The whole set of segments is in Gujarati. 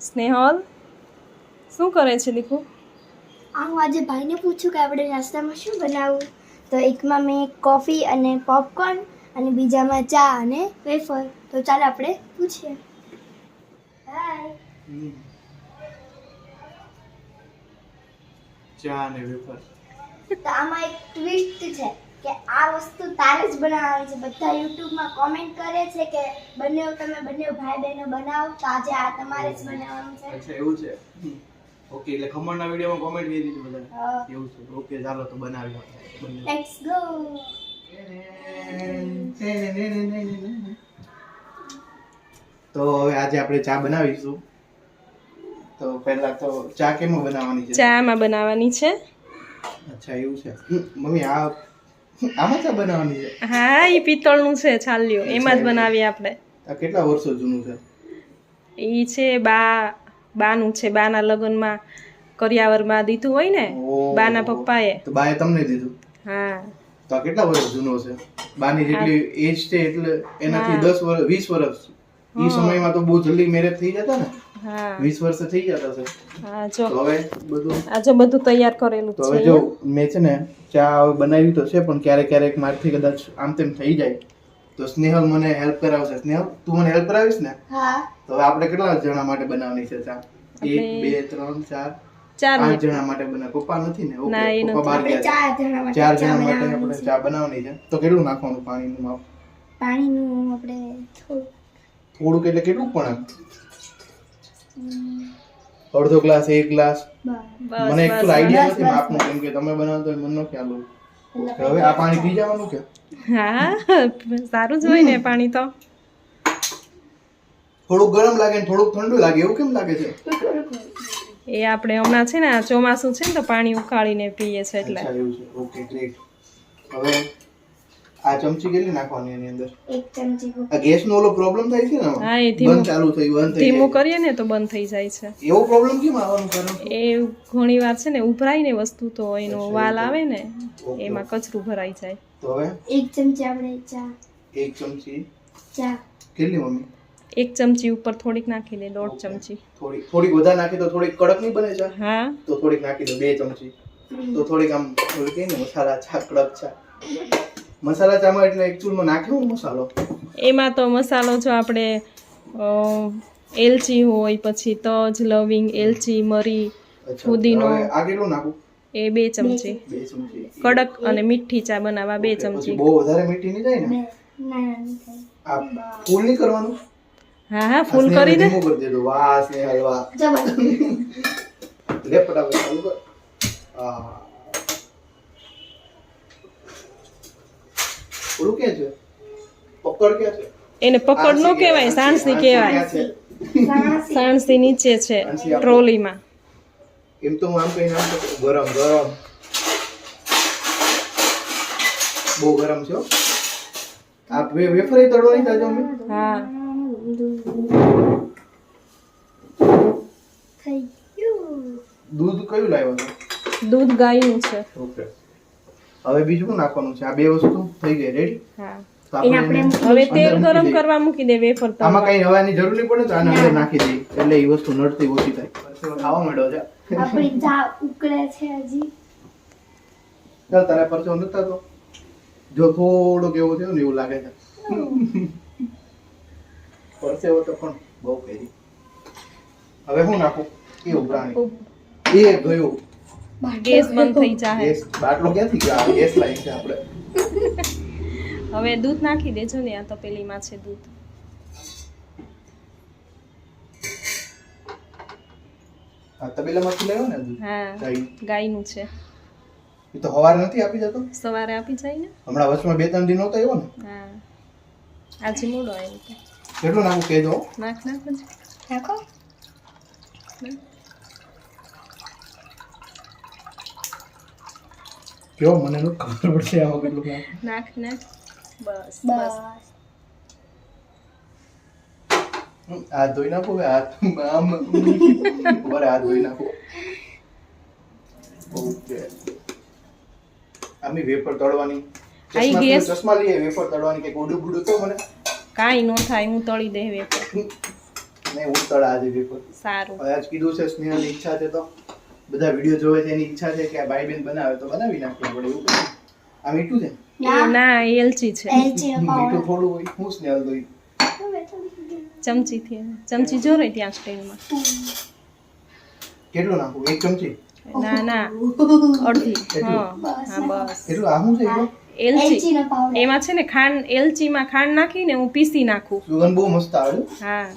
સ્નેહલ શું કરે છે દીકુ? હું આજે ભાઈને પૂછું કે આપણે નાસ્તામાં શું બનાવવું, તો એકમાં મેં કોફી અને પોપકોર્ન અને બીજામાં ચા અને વેફર. તો ચાલો આપણે પૂછીએ. હાય. ચા અને વેફર. તો આમાં એક ટ્વિસ્ટ છે કે આ વસ્તુ તારે જ બનાવવાની છે. બધા યુટ્યુબમાં કોમેન્ટ કરે છે કે તમે બંને ભાઈ બહેનો બનાવો, તો આજે આ તમારે જ બનાવવાનું છે. અચ્છા એવું છે. ઓકે, એટલે ખમણના વિડિયોમાં કોમેન્ટ કરી દીધી બધા. હા. એવું છે. ઓકે, ચાલો તો બનાવી આપણે. Let's go. તો હવે આજે આપણે ચા બનાવીશું. તો પહેલા તો ચા કેમાં બનાવવાની છે? ચામાં બનાવવાની છે. અચ્છા એવું છે. મમ્મી આમાં ચા બનાવવાની છે? હા, એ પિત્તળનું છે છાલ્યો, એમાં જ બનાવીએ આપણે. આ કેટલા વર્ષો જૂનું છે? એ છે બાનું છે. બાના લગ્નમાં કરિયાવરમાં દીધું હોય ને, ઓહ. બાના પપ્પાએ. તો બાએ તમને દીધું? હા. તો આ કેટલા વર્ષ જૂનો છે? બાની જેટલી એજ છે એટલે એનાથી 10 વર્ષ 20 વર્ષ. એ સમયમાં તો બહુ જલ્દી મેરેજ થઈ જતા ને. હા 20 વર્ષ થઈ જતા છે. હા. જો તો હવે બધું આ જો બધું તૈયાર કરેલું તો છે. હવે જો મેં છે ને ચા હવે બનાવી તો છે, પણ ક્યારેક મારથી કદાચ આમ તેમ થઈ જાય તો સ્નેહલ મને હેલ્પ કરાવશે. સ્નેહલ તું મને હેલ્પ કરાવીશ ને? હા. તો હવે આપણે કેટલા જણા માટે બનાવવાની છે ચા? 1 2 3 4 5 જણા માટે બનાવ. પપ્પા નથી ને? ઓકે, ના, એ પપ્પા બહાર આપણે ગયા 4 જણા છે. 4 જણા માટે બનાવવાની આપણે છે. ચા બનાવવાની છે. તો કેટલું નાખવાનું પાણીનું માપ? પાણીનું આપણે થોડુંક એટલે કેટલું પણ આમ? અડધો ગ્લાસ, 1 ગ્લાસ? બસ, મને એકચ્યુઅલ આઈડિયા નથી બસ. માપનો, કેમ કે તમે બનાવતો હોય મને ન ખ્યાલ હોય. ઓકે, હવે આ પાણી પી જવાનું કે? હા, સારું જ હોય ને પાણી તો. થોડુંક ગરમ લાગે ને થોડુંક ઠંડુ લાગે, એવું કેમ લાગે છે? એ આપણે હમણાં છે ને આ ચોમાસું છે ને તો પાણી ઉકાળીને પીએ છે એટલે. અચ્છા એવું છે. Okay, great. હવે આ ચમચી કેટલી નાખવાની એની અંદર? 1 ચમચી. આ ગેસનો ઓલો પ્રોબ્લેમ થાય છે ને આમાં? હા, એ ધીમું બંધ ચાલુ થઈ બંધ થઈ ધીમું જાય. કરીએ ને તો બંધ થઈ જાય છે. એવો પ્રોબ્લેમ કેમ આવવાનું કારણ? એ ઘણી વાર છે ને ઉભરાય ને વસ્તુ તો એનો અચ્છા, વાલ એવું. આવે ને ઓકે. એમાં કચરું ભરાઈ જાય. તો હવે 1 ચમચી આપણે ચા 1 ચમચી ચા કેટલી મમ્મી? 1 ચમચી ઉપર થોડીક નાખી દે, 1.5 ચમચી. થોડીક વધારે નાખી તો થોડીક કડક નહીં બને ચા? હા. તો થોડીક નાખી દો 2 ચમચી. તો થોડીક આમ થોડી કઈ ને મસાલા ચા, કડક ચા. મસાલા ચામાં એટલે એકચ્યુઅલમાં નાખ્યો મસાલો? એમાં તો મસાલો જો આપણે એલચી હોય, પછી તજ, લવિંગ, એલચી, મરી, અચ્છા, ફુદીનો, હવે આ કેટલું નાખું? એ 2 ચમચી. 2 ચમચી. કડક અને મીઠી ચા બનાવવા 2 ઓકે, ચમચી. પછી બહુ વધારે મીઠી નહીં જાય ને? ના આ ફૂલ નહીં કરવાનું? હા હા, ફૂલ આ કરી દે. ધીમું કરી દેજો. વાહ સ્નેહલ વાહ. જબર. લે ફટાફટ ચાલુ કર. હા. ઓલું ક્યાં છે? પકડ ક્યાં છે? એને પકડ નો કહેવાય, સાણસી કહેવાય. સાણસી નીચે છે સાણસી આપો. ટ્રોલીમાં. એમ તો હું આમ કહીને આમ તો ગરમ ગરમ બહુ ગરમ છે હો. આ વેફર તળવાની છે આજે અમે? હા. થઈ ગયું. દૂધ કયું લાવ્યો છો? દૂધ ગાયનું છે. ઓકે, હવે બીજું શું નાખવાનું છે? આ બે વસ્તુ થઈ ગઈ રેડી. હા. તો આપણે એને હવે તેલ અંદર મૂકી ગરમ દઈએ. કરવા મૂકી દે વેફર આમાં તળવા. કઈ હવાની જરૂર નહીં પડે, તો આને અંદર નાખી દઈએ એટલે એ વસ્તુ નડતી ઓછી થાય. ખાવા માંડ્યો છે. આપણી ચા ઉકળે છે હજી. ચાલ તારા પરસો નતા તો જો થોડોક એવો થયો ને એવું લાગે છે. પરસેવો તો પણ બહુ કરી. હવે હું નાખું? એ ઉભરાણી એ ગયો. ગેસ બંધ થઈ જાય. ગેસ બાટલો ક્યાંથી ગયો? આ ગેસ લાઈન છે આપણે. હવે દૂધ નાખી દેજો ને, આ તો પેલીમાં છે દૂધ. આ તબેલામાંથી લેવો ને દૂધ? હા, ગાયનું. ગાયનું છે. એ તો હવારે નથી આપી જતો? સવારે આપી જાય ને. હમણાં વચમાં 2-3 દિન નહોતો આવ્યો ને? હા, આજે મોડો આવ્યો તો. કેટલું નાખું કહેજો? નાખ નાખ જ. નાખો. કયો મને નો ખબર પડશે આમાં કેટલું નાખું. નાખ નાખ. બસ બસ. બસ. હાથ ધોઈ નાખો હવે હાથ આમ બરાબર હાથ ધોઈ નાખો. ઓકે, આમી વેફર તળવાની. I guess. ચશ્મા લઈએ વેફર તળવાની કે ઉડું ગુડું તો મને કાંઈ ન થાય, હું તળી દે વેફર. નહીં ઉતળ આજે પેપર. સારું. હવે આજ કીધું છે સ્નેહાની ઈચ્છા છે તો બધા વિડીયો જોવે છે એની ઈચ્છા છે કે આ ભાઈ બેન બનાવે તો બનાવી નાખીએ આપણે એવું કરીએ. આ મીઠું છે ના એલચી છે. એલચી નો મીઠું પાવડર. થોડું હોય હું સ્નેહલ તો ચમચીથી ચમચી જો રહી ત્યાં સ્ટેલમાં. કેટલું નાખું 1 ચમચી ના અડધી. હા બસ. કેટલું આ શું છે એમાં? એલચી એલચી નો પાવડર. એમાં છે ને ખાંડ એલચીમાં ખાંડ નાખીને હું પીસી નાખું. સુગંધ બહુ મસ્ત આવે. હા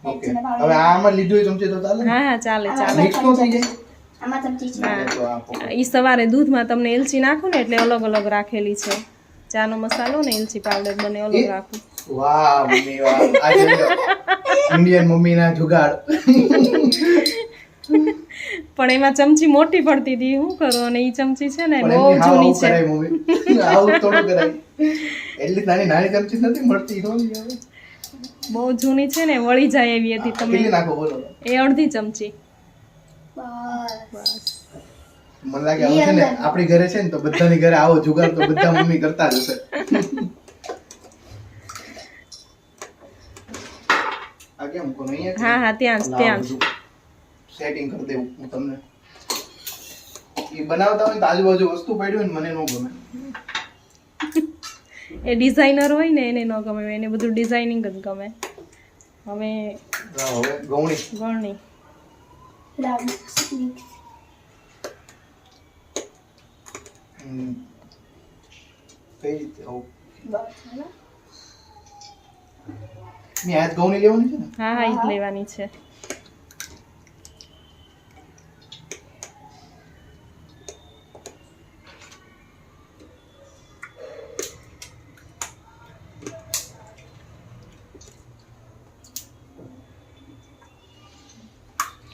ઓકે હવે આમાં લીધું એ ચમચી તો ચાલે ને? હા ચાલે ચાલે. મિક્સ નો થઈ જાય આમાં ચમચી છે. હા. તો આપો. ઈ સવારે દૂધમાં તમને એલચી નાખું ને એટલે અલગ અલગ રાખેલી છે. ચાનો મસાલો ને એલચી પાવડર બને અલગ રાખું. વાહ મમ્મી વાહ આજે ઇન્ડિયન મમ્મીના જુગાડ. પણ એમાં ચમચી મોટી પડતી હતી શું કરું અને ઈ ચમચી છે ને પણ બહુ એમની હાવ જૂની આવું છે. કરાય મમ્મી આવું થોડું કરાય. એટલી નાની નાની ચમચી નથી મળતી થોડી હવે. બહુ જૂની છે ને વળી જાય એવી હતી. કેટલી તમે નાખો બોલો એ અડધી ચમચી. બસ. મને લાગે આવું છે ને આપણી ઘરે છે ને તો બધાની ઘરે આવો જુગાડ તો બધા મમ્મી કરતા જ હશે. આ કેમ કોનો અહીંયા હા હા ત્યાં જ ત્યાં જ. સેટિંગ કરી દેવું હું તમને. એ બનાવતા હોય ને તો આજુબાજુ વસ્તુ પડી હોય ને મને ન ગમે. એ ડિઝાઇનર હોય ને એને ન ગમે એને બધું ડિઝાઇનિંગ જ ગમે. હવે હવે ગૌણી ગણની કઈ રીતે આવું મેં આજ ગૌણી લેવાની છે ને હા હા ઈ જ લેવાની છે.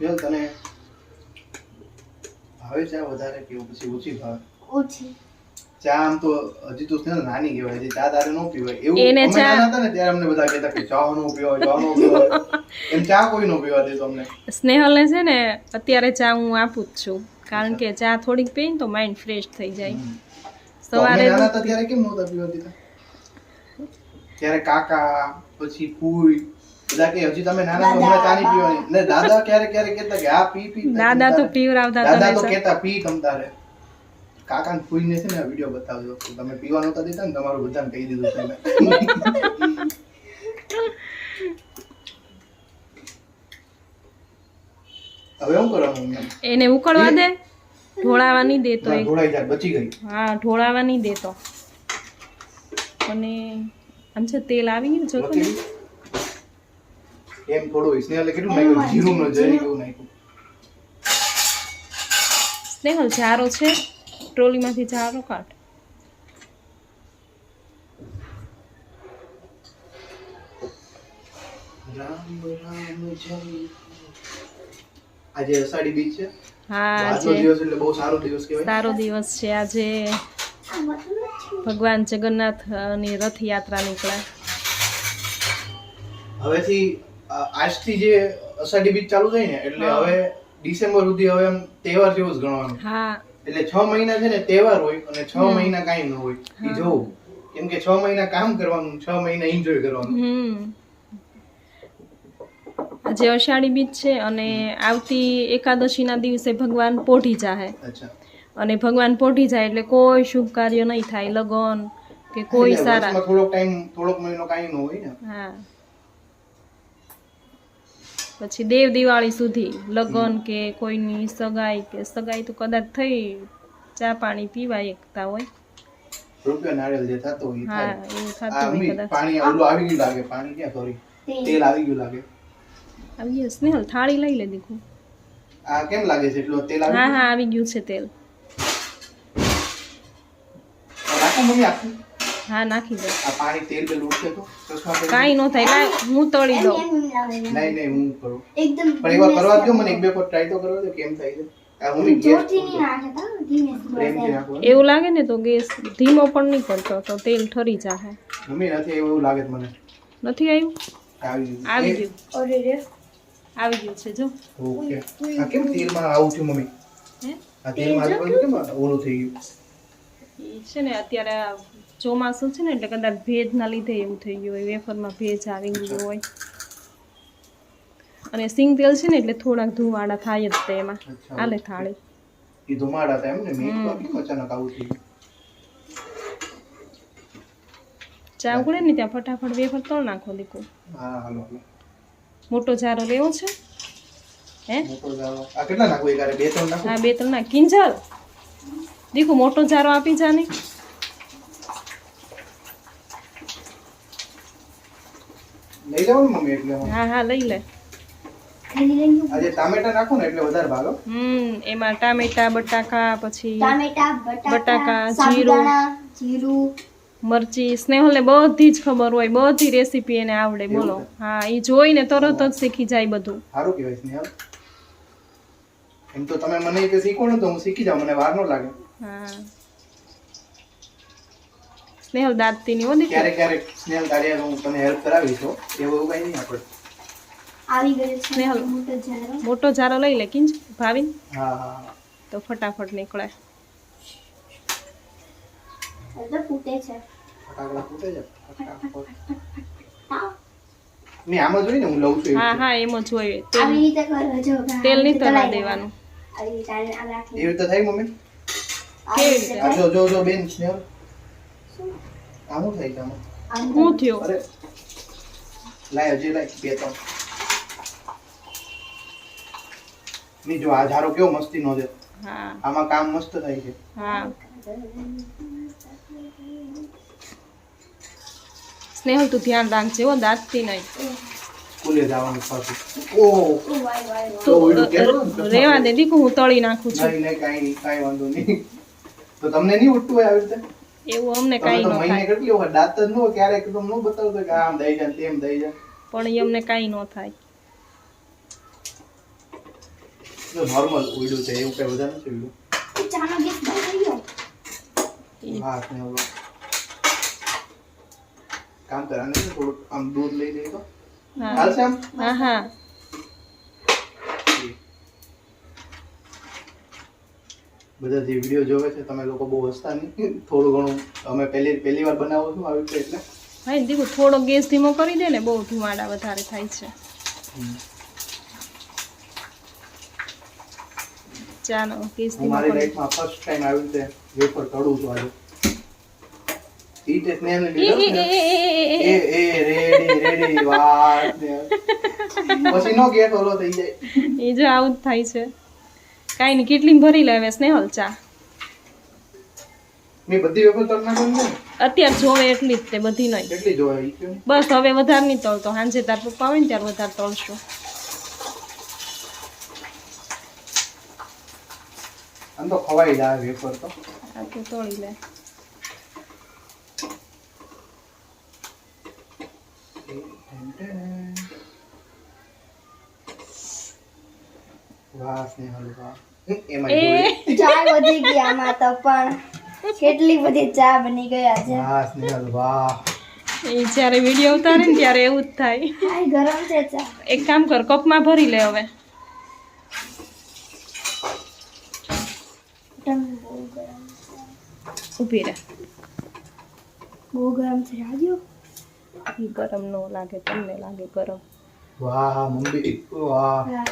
બેન તને ભાવે ચા વધારે કે પછી ઓછી ભાવે? ઓછી. ચા આમ તો હજી તો સ્નેહલ નાની કહેવાય છે ચા તારે ન પીવાય એવું એને અમે ચા- નાના હતા ને ત્યારે અમને બધા કહેતા કે ચા નો પીવાય ચા નો પીવાય એમ ચા કોઈ નો પીવા દેતો અમને. સ્નેહલને છે ને અત્યારે ચા હું આપું જ છું કારણ કે ચા થોડીક પીએ ને તો માઇન્ડ ફ્રેશ થઈ જાય. તો અમે સવારે નાના હતા ત્યારે કેમ નહોતા પીવા દેતા? ત્યારે કાકા પછી ફૂઈ બધા કે હજી તમે નાના છો હમણાં ચા નહીં પીવાની ને દાદા ક્યારેક ક્યારેક કહેતા કે આ પી પી દાદા તો પીવરાવતા દાદા તને તો ચા. કહેતા પી તમ તારે. કાકા ને ફૂઈને છે ને આ વિડિયો બતાવજો તો તમે પીવા નહોતા દેતા ને તમારું બધાને કહી દીધું છે મેં. હવે શું કરવાનું એમને? એને ઉકળવા દે ઢોળાવા નહીં દેતો એક. ઢોળાઈ જાય બચી ગઈ. હા ઢોળાવા નહીં દેતો. અને આમ છે તેલ આવી ગયું જો તો ને. એમ થોડું સ્નેહલે કેટલું નાખ્યું જીરું નો જરી કેવું નાખ્યું. સ્નેહલ જારો છે ટ્રોલીમાંથી જારો કાઢ. રામ રામ જય. આજે અષાઢી બીજ છે. હા આજનો આજે દિવસ એટલે બહુ સારો દિવસ કહેવાય. સારો દિવસ છે આજે. ભગવાન જગન્નાથની રથયાત્રા નીકળે. હવેથી આજથી જે અષાઢી બીજ ચાલુ થાય ને એટલે હા. હવે ડિસેમ્બર સુધી હવે એમ તહેવાર જેવું જ ગણવાનું. હા એટલે 6 મહિના છે ને તહેવાર હોય અને 6 મહિના કાંઈ ન હોય. ઈ હા. જોવું કેમ કે 6 મહિના કામ કરવાનું 6 મહિના એન્જોય કરવાનું. આજે અષાઢી બીજ છે અને આવતી એકાદશીના દિવસે ભગવાન પોઢી જાહે. અચ્છા અને ભગવાન પોઢી જાય એટલે કોઈ શુભ કાર્ય નહીં થાય લગન કે કોઈ એટલે સારા. વર્ષમાં થોડોક ટાઈમ થોડોક મહિનો કાંઈ ન હોય ને. હા પછી દેવ દિવાળી સુધી લગન કે કોઈની સગાઈ કે સગાઈ તો કદાચ થઈ ચા પાણી પીવાય એકતા હોય. રૂપિયા નાળિયેર જે થતો હોય એ હા થાય. એવું આ થતું હોય મમ્મી, કદાચ. પાણી ઓલું આવી ગયું લાગે પાણી ક્યાં સોરી તેલ આવી ગયું લાગે. આવી ગયું સ્નેહલ થાળી લઈ લે દીકું. આ કેમ લાગે છે એટલું તેલ આવી હા ગયું? હા આવી ગયું છે તેલ. નાખો મમ્મી આખું હા નાખી દે. આ પાણી તેલ બેલ ઉઠશે તો ચશ્મા પહેરી કાંઈ ન થાય લાય, હું તળી દઉં. નહીં હું કરું એકદમ પણ એકવાર કરવા દો મને એક બે વખત ટ્રાય તો કરવા દો કેમ થાય છે. આ મમ્મી ગેસ જોરથી નહીં નાખતા ધીમેથી પ્રેમથી નાખો. એવું લાગે ને તો ગેસ ધીમો પણ નહીં કરતો તો તેલ ઠરી જાહે. મમ્મી નથી એવું લાગે છે મને. નથી આવ્યું? આવી આવી ગયું. ગયું ઓરે રે આવી ગયું છે જો. ઓકે આ કેમ તેલમાં આવું થયું મમ્મી? હે આ તેલમાં આજુબાજુ કેમ ઓલું થઈ ગયું? ઈ છે ને અત્યારે આ ચોમાસું છે ને એટલે કદાચ ભેજના લીધે એવું થઈ ગયું હોય વેફરમાં ભેજ આવી ગયું હોય. અને સિંગ તેલ છે ને એટલે થોડાક ધુવાડા થાય જ તે એમાં અચ્છા. આલે થાળી ઈ ધુમાડા હતા એમ ને મેં તો કેમ અચાનક આવું થયું ચા ઉકળે ને ત્યાં ફટાફટ વેફર તળ નાખો દીકુ હા હાલો હાલો મોટો જારો લેવો છે હે મોટો જાવ આ કેટલા નાખું એકારે 2-3 નાખું હા 2-3 ના કિંજલ દીકુ મોટો જારો આપી જા ને લઈ જાવ ને મમ્મી એટલે હું હા હા લઈ લે ખાલી લઈ લો. આજે ટામેટા નાખું ને એટલે વધારે ભાગ હો. એમાં ટામેટા બટાકા પછી ટામેટા બટાકા, બટાકા જીરું. સાબુદાણા જીરું મરચી સ્નેહલને બધી જ ખબર હોય બધી રેસીપી એને આવડે એવું બોલો છે? હા એ જોઈને તરત જ શીખી જાય બધું સારું કહેવાય સ્નેહલ એમ તો તમે મને કે શીખો ને તો હું શીખી જાઉં મને વાર ન લાગે હા સ્નેહલ દાંતતી ની હો દીકરી ક્યારેક ક્યારેક સ્નેહલ તારી હું તને હેલ્પ કરાવીશ હો. એવું કઈ નહીં આપણે આવી ગયો છે સ્નેહલ. મોટો જારો મોટો જારો લઈ લે કિંજ ભાવિન હા હા તો ફટાફટ નીકળે હવે તો ફૂટે છે ફટાકડા ફૂટે છે ફટાફટ હા. નહીં આમાં જોઈ ને હું લઉં છું હા એવું હા એમ જ હોય આવી તેલ રીતે કરો જો તેલ નહીં તળવા તળાઈ દેવાનું આવી રીતે આ રાખી એવી રીતે થાય મમ્મી કેવી રીતે? આ જો બેન સ્નેહલ આ શું થાય છે આમાં શું થયું અરે લાય હજી લાય 2-3 નહીં જો આ ઝારો કેવો મસ્તી નો છે હા આમાં કામ મસ્ત થાય છે હા સ્નેહલ તું ધ્યાન રાખજે હો દાંતતી નહીં સ્કૂલે જવાનું પાછું ઓહ વાય વાય તો ઓલું કેવું ને? રેવા દે દીકુ હું તળી નાખું છું નહીં નહીં કાંઈ વાંધો નહીં તો તમને નહીં ઉઠતું હોય આવી રીતે એવું અમને તમે કાંઈ તો ન મહિને થાય કેટલી વખત દાંત જ ન હોય ક્યારેક તો ન બતાવતો કે આમ દઈ જાય તેમ દઈ જાય પણ ઈ અમને કાંઈ ન થાય જો નોર્મલ ઉડ્યું છે એવું કઈ વધારે નથી ઉડ્યું ચાનો ગેસ બંધ થઈ ગયો હા ને હવે કામ કરવાનું છે થોડુંક આમ દૂધ લઈ લઈ તો હા હાલશે આમ હા હા બધા જે વિડીયો જોવે છે તમે લોકો બહુ હસતા નહીં થોડું ઘણું અમે પહેલી વાર બનાવો છું આવી રીતે એટલે હા ને દીકુ થોડો ગેસ ધીમો કરી દે ને બહુ ધુમાડા વધારે થાય છે ચાલો ગેસ હું ધીમો મારી કરી લાઈફમાં ફર્સ્ટ ટાઈમ આવી રીતે વેફર તળું છું આજે ઈ તે સ્નેહને એ લીધો એ ને એ એ એ એ રેડી વાહ સ્નેહલ. પછી નો ગેસ ઓલો થઈ જાય એ જો આવું જ થાય છે કાંઈ નહીં કેટલી ભરી લેવે સ્નેહલ ચા મેં બધી વેફર તળ નાખી ને અત્યારે જોવે એટલી જ તે બધી નહીં કેટલી જોવાય ઈ કયો ને? બસ હવે વધારે નહીં તળતો સાંજે તાર પપ્પા હોય ને ત્યારે વધારે તળશું આમ તો ખવાઈ જાય વેફર તો આ તો તળી લે વાહ સ્નેહલ વાહ એમાં એ જોઈ. ચા વધી ગઈ આમાં તો પણ કેટલી બધી ચા બની ગયા છે વાહ સ્નેહલ વાહ એ જ્યારે વિડીયો ઉતારે ને ત્યારે એવું જ થાય હાય ગરમ છે ચા એક કામ કર કપમાં ભરી લે હવે તમે બહુ ગરમ ઊભી રહે બહુ ગરમ છે રાજો ઈ ગરમ ન લાગે તમને લાગે ગરમ વાહ મમ્મી વાહ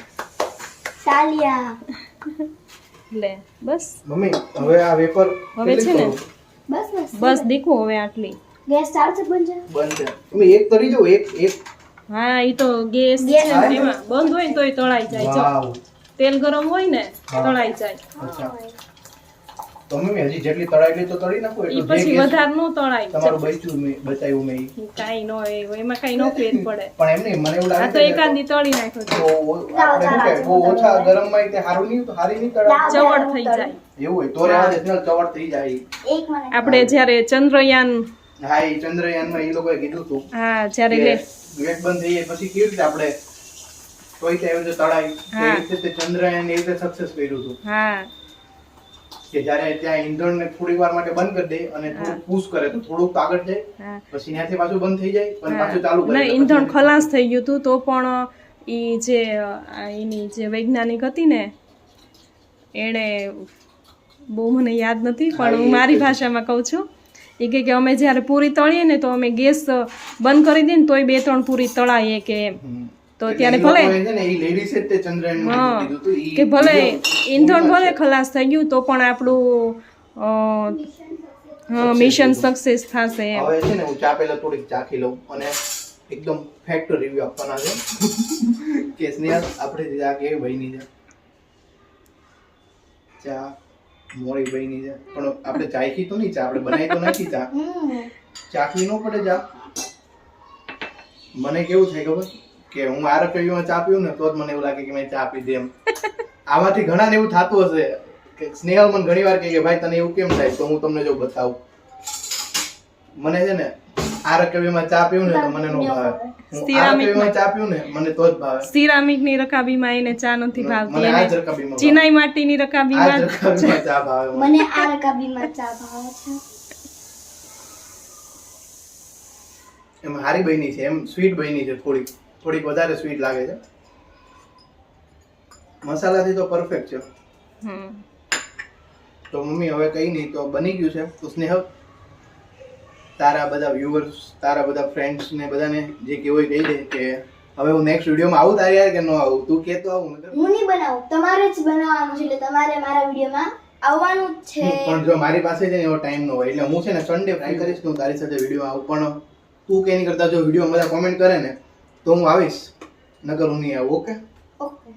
તાલિયા લે બસ મમ્મી હવે આ વેફર હવે છે ને બસ બસ બસ દીકુ હવે આટલી ગેસ ચાલશે બંધ છે બંધ છે મમ્મી એક તરી જો એક હા એ તો ગેસ છે ગેસ ને એમાં બંધ હોય ને તોય તળાઈ જાય જો વાવ તેલ ગરમ હોય ને હા. તળાઈ જાય અચ્છા તો મમ્મી હજી જેટલી તળાઈ એટલી તો તળી નાખો ઈ એટલું જે પછી ગેસ વધારે નો તળાય તમારું બચ્યું મેં બચાવ્યું મેં ઈ. કાઈ નો એમાં કાઈ નો ફેર પડે પણ એમ નહીં મને એવું આ લાગે તો છે એકાદી તળી નાખ્યો તો આપણે શું કહેવાય, બહુ ઓછા ગરમમાં તે સારું નહીં તો સારી નહીં તળાય ચવડ થઈ જાય એવું હોય તો રહેવા દે સ્નેહલ, ચવડ થઈ જાય એક મિનિટ આપણે જ્યારે ચંદ્રયાન હા એ ચંદ્રયાનમાં એ લોકોએ કીધું હતું હા જ્યારે કે લે ગેસ બંધ થઈ જાય પછી કેવી રીતે આપણે તોય તે એવી રીતે તળાય હા. એ રીતે તે ચંદ્રયાન એ રીતે સક્સેસ કર્યું હતું હા કે જ્યારે ત્યાં ઈંધણને થોડી વાર માટે બંધ કરી દે અને થોડું પુશ કરે તો થોડુંક તો આગળ જાય હા પછી ત્યાંથી પાછું બંધ થઈ જાય અને પાછું હા. ચાલુ કરે ના એટલે ઈંધણ પછી- ખલાસ થઈ ગયું હતું તો પણ ઈ જે એની જે વૈજ્ઞાનિક હતી ને એણે બહુ મને યાદ નથી હા, પણ એ હું મારી છે. ભાષામાં કહું છું એ કહે કે અમે જ્યારે પૂરી તળીએ ને તો અમે ગેસ બંધ કરી દઈએ ને તોય 2-3 પૂરી તળાઈએ કે એમ હમ. તો એટલે ત્યારે ઈ ભલે લોકોએ છે ને ઈ લેડીઝે જ તે ચંદ્રયાનનું હા, કીધું હતું. ઈ કે ભલે video ઈંધણ ભલે છે. ખલાસ થઈ ગયું તો પણ આપણું મિશન સક્સેસ થશે એમ. હવે છે ને હું ચા પહેલા થોડીક ચાખી લઉં અને એકદમ ફેક્ટ રિવ્યુ આપવાના છે કે સ્નેહલ આપણે ચા કેવી બની છે. ચા મોળી બની છે પણ આપણે ચાખી તો નહીં, ચા આપણે બનાવી તો નથી ચા. ચાખવી ન પડે ચા. મને કેવું થાય ખબર કે હું આ રકવીમાં ચા પીઉં ને તો જ મને એવું લાગે કે મેં ચા પીધી એમ. આમાંથી ઘણાને એવું થતું હશે કે સ્નેહલ મને ઘણી વાર કહે કે ભાઈ તને એવું કેમ થાય, તો હું તમને જો બતાવું. મને છે ને આ રકવીમાં ચા પીઉં ને તો મને ન ભાવે. હું આ રકવીમાં ચા પીઉં ને મને તો જ ભાવે. સિરામિક ની રકાબીમાં એને ચા નથી ભાવતી, મને આ જ એને રકાબીમાં ભાવે. ચિનાઈ માટીની આ જ રકાબીમાં રકાબીમાં ચા ભાવે મને. મને આ રકાબીમાં ચા ભાવે છે. એમ હારી બની છે, એમ સ્વીટ બની છે, થોડીક વધારે સ્વીટ લાગે છે. મસાલાથી તો પરફેક્ટ છે. હમ. તો મમ્મી હવે કઈ નહીં, તો બની ગયું છે. તો સ્નેહલ તારા બધા વ્યુઅર્સ, તારા બધા ફ્રેન્ડ્સ ને બધાને જે કેવું કહી દે કે હવે હું નેક્સ્ટ વિડીયોમાં આવું તારી યાર કે ન આવું. તું કે તો આવું. હું નહીં બનાવું, તમારે જ બનાવવાનું છે. એટલે તમારે મારા વિડીયોમાં આવવાનું જ છે. પણ જો મારી પાસે છે ને એવો ટાઈમ ન હોય એટલે હું છે ને સન્ડે ટ્રાય કરીશ કે હું તારી સાથે વિડીયો આવું. પણ તું કે નહીં કરતા જો વિડીયો બધા કોમેન્ટ કરે ને તો હું આવીશ, નકર હું નહીં આવું. Okay okay.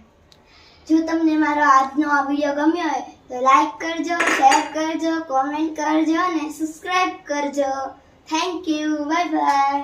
જો તમને મારો આજનો આ વિડીયો ગમ્યો હોય તો લાઈક કરજો, શેર કરજો, કોમેન્ટ કરજો અને સબસ્ક્રાઇબ કરજો. Thank you. Bye bye.